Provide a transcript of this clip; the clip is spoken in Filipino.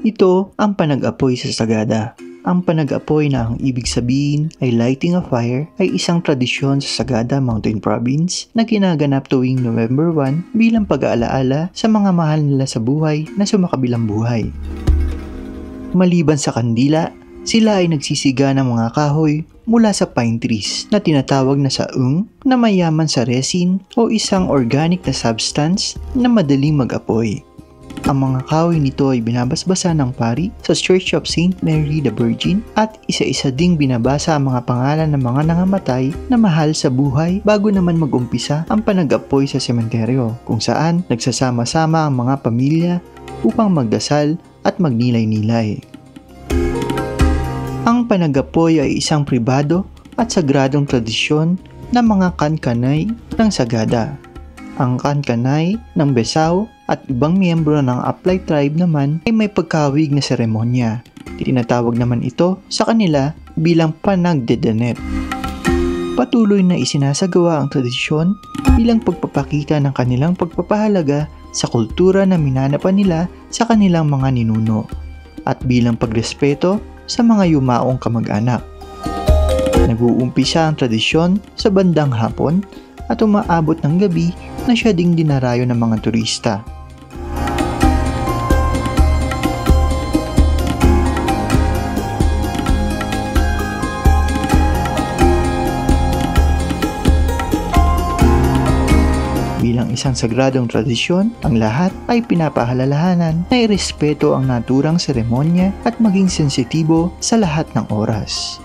Ito ang panag-apoy sa sagada. Ang panag-apoy na ang ibig sabihin ay lighting a fire ay isang tradisyon sa Sagada Mountain Province na ginaganap tuwing November 1 bilang pag-aalaala sa mga mahal nila sa buhay na sumakabilang buhay. Maliban sa kandila, sila ay nagsisiga ng mga kahoy mula sa pine trees na tinatawag na saung na mayaman sa resin o isang organic na substance na madaling mag-apoy. Ang mga kahoy nito ay binabasbasa ng pari sa Church of St. Mary the Virgin at isa-isa ding binabasa ang mga pangalan ng mga nangamatay na mahal sa buhay bago naman mag-umpisa ang panag-apoy sa sementeryo kung saan nagsasama-sama ang mga pamilya upang magdasal at magnilay-nilay. Ang panag-apoy ay isang pribado at sagradong tradisyon ng mga kankanay ng Sagada. Ang kankanay ng Besaw at ibang miyembro ng Aplay tribe naman ay may pagkawig na seremonya. Tinatawag naman ito sa kanila bilang panagdedanet. Patuloy na isinasagawa ang tradisyon bilang pagpapakita ng kanilang pagpapahalaga sa kultura na minanapan nila sa kanilang mga ninuno at bilang pagrespeto sa mga yumaong kamag-anak. Nag-uumpisa ang tradisyon sa bandang hapon at umaabot ng gabi na siya ding dinarayo ng mga turista. Bilang isang sagradong tradisyon, ang lahat ay pinapahalalahanan na irespeto ang naturang seremonya at maging sensitibo sa lahat ng oras.